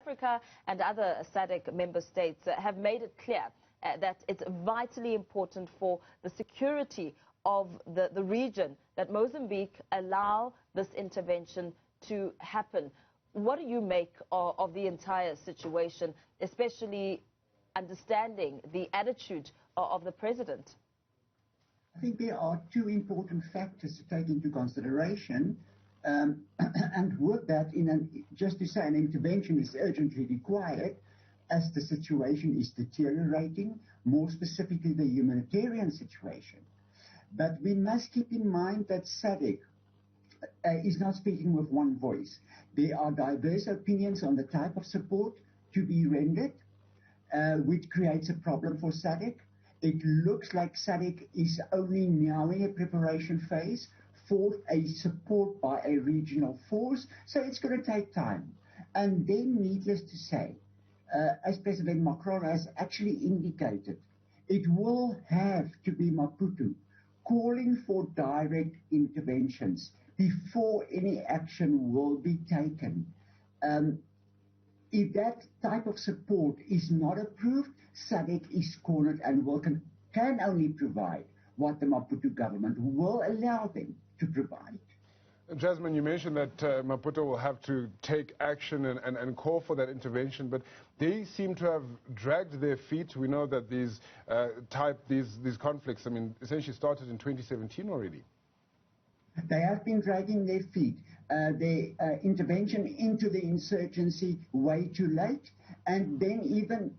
Africa and other SADC member states have made it clear that it's vitally important for the security of the region that Mozambique allow this intervention to happen. What do you make of the entire situation, especially understanding the attitude of the president? I think there are two important factors to take into consideration, and with that, just to say an intervention is urgently required as the situation is deteriorating, more specifically the humanitarian situation. But we must keep in mind that SADC is not speaking with one voice. There are diverse opinions on the type of support to be rendered, which creates a problem for SADC. It looks like SADC is only now in a preparation phase for a support by a regional force, so it's going to take time. And then, needless to say, as President Macron has actually indicated, it will have to be Maputo calling for direct interventions before any action will be taken. If that type of support is not approved, SADC is cornered and can only provide what the Maputo government will allow them to provide. Jasmine, you mentioned that Maputo will have to take action and call for that intervention, but they seem to have dragged their feet. We know that these conflicts, essentially started in 2017 already. They have been dragging their feet. The intervention into the insurgency way too late, and then even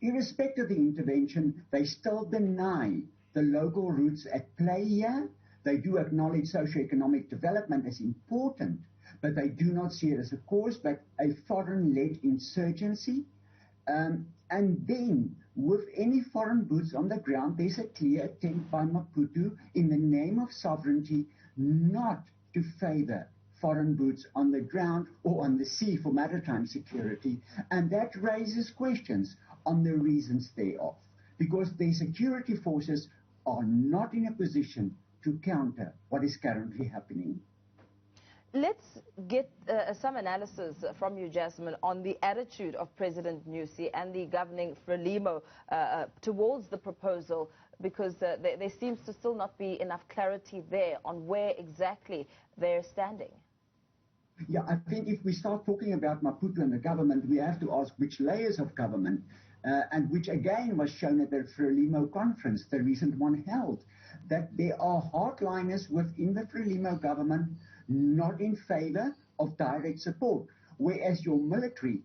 irrespective of the intervention, they still deny the local roots at play here. They do acknowledge socioeconomic development as important, but they do not see it as a cause, but a foreign-led insurgency. And then, with any foreign boots on the ground, there's a clear attempt by Maputo, in the name of sovereignty, not to favor foreign boots on the ground or on the sea for maritime security. And that raises questions on the reasons thereof, because the security forces are not in a position to counter what is currently happening. Let's get some analysis from you, Jasmine, on the attitude of President Nyusi and the governing Frelimo towards the proposal, because there seems to still not be enough clarity there on where exactly they're standing. Yeah, I think if we start talking about Maputo and the government, we have to ask which layers of government, and which again was shown at the Frelimo conference, the recent one held, that there are hardliners within the Frelimo government not in favor of direct support, whereas your military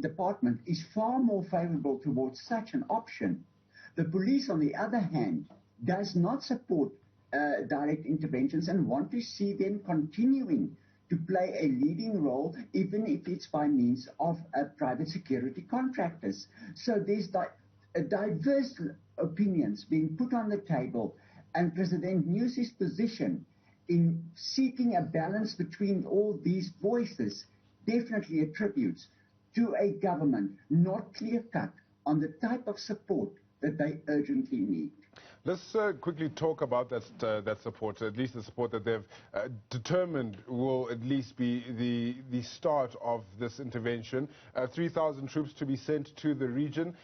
department is far more favorable towards such an option. The police, on the other hand, does not support direct interventions and want to see them continuing to play a leading role, even if it's by means of private security contractors. So there's diverse opinions being put on the table, and President Nyusi's position in seeking a balance between all these voices definitely attributes to a government not clear-cut on the type of support that they urgently need. Let's quickly talk about that support, at least the support that they've determined will at least be the start of this intervention. 3,000 troops to be sent to the region.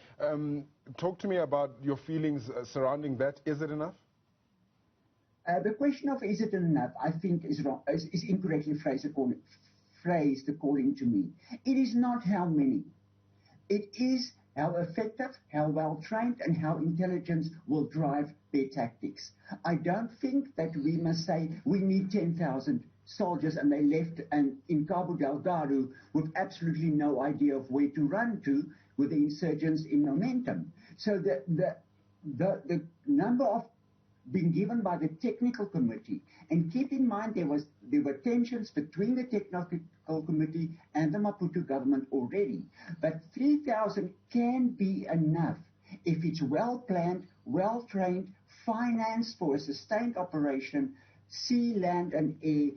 Talk to me about your feelings surrounding that. Is it enough? The question of is it enough, I think, is incorrectly phrased according to me. It is not how many. It is how effective, how well trained, and how intelligence will drive their tactics. I don't think that we must say we need 10,000 soldiers and they left in Cabo Delgado with absolutely no idea of where to run to with the insurgents in momentum. So the number of been given by the technical committee, and keep in mind there were tensions between the technical committee and the Maputo government already, but 3,000 can be enough if it's well planned, well trained, financed for a sustained operation, sea, land and air,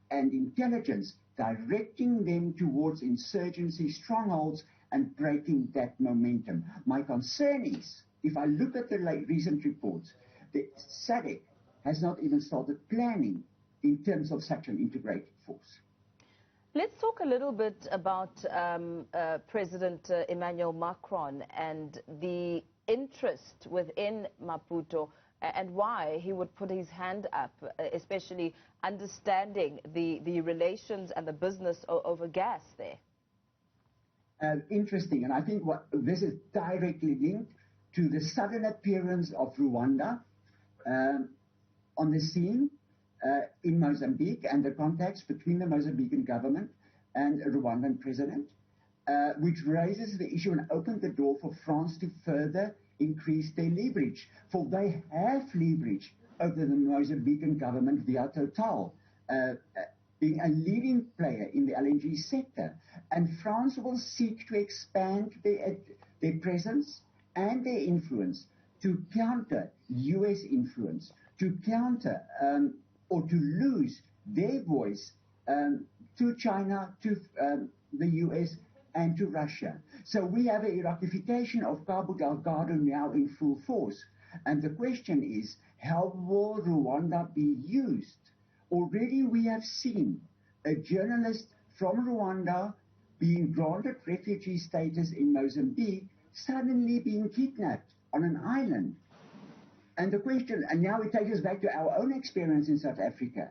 and intelligence, directing them towards insurgency strongholds and breaking that momentum. My concern is, if I look at the recent reports, the SADC has not even started planning in terms of such an integrated force. Let's talk a little bit about President Emmanuel Macron and the interest within Maputo and why he would put his hand up, especially understanding the relations and the business over gas there. Interesting, and I think this is directly linked to the sudden appearance of Rwanda on the scene in Mozambique and the contacts between the Mozambican government and the Rwandan president, which raises the issue and opened the door for France to further increase their leverage. For they have leverage over the Mozambican government via Total, being a leading player in the LNG sector. And France will seek to expand their presence and their influence to counter U.S. influence, to counter or to lose their voice to China, to the U.S., and to Russia. So we have a Iraqification of Cabo Delgado now in full force. And the question is, how will Rwanda be used? Already we have seen a journalist from Rwanda being granted refugee status in Mozambique, suddenly being kidnapped on an island. And the question, and now it takes us back to our own experience in South Africa.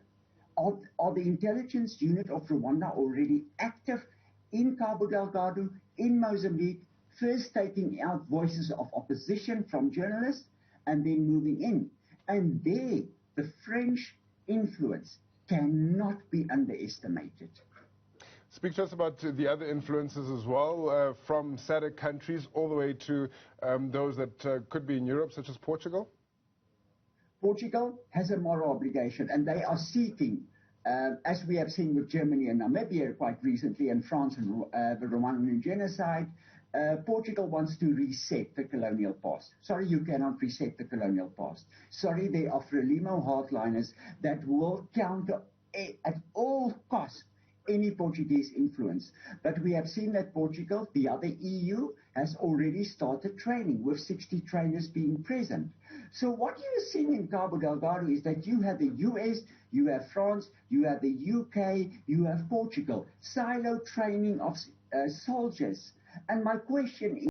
Are the intelligence unit of Rwanda already active in Cabo Delgado, in Mozambique, first taking out voices of opposition from journalists and then moving in? And there, the French influence cannot be underestimated. Speak to us about the other influences as well, from SADC countries all the way to those that could be in Europe, such as Portugal. Portugal has a moral obligation, and they are seeking, as we have seen with Germany and Namibia quite recently, and France and the Rwandan genocide, Portugal wants to reset the colonial past. Sorry, you cannot reset the colonial past. Sorry, there are Frelimo hardliners that will counter at all costs any Portuguese influence. But we have seen that Portugal, the other EU, has already started training with 60 trainers being present. So what you are seeing in Cabo Delgado is that you have the US, you have France, you have the UK, you have Portugal, silo training of soldiers. And my question is,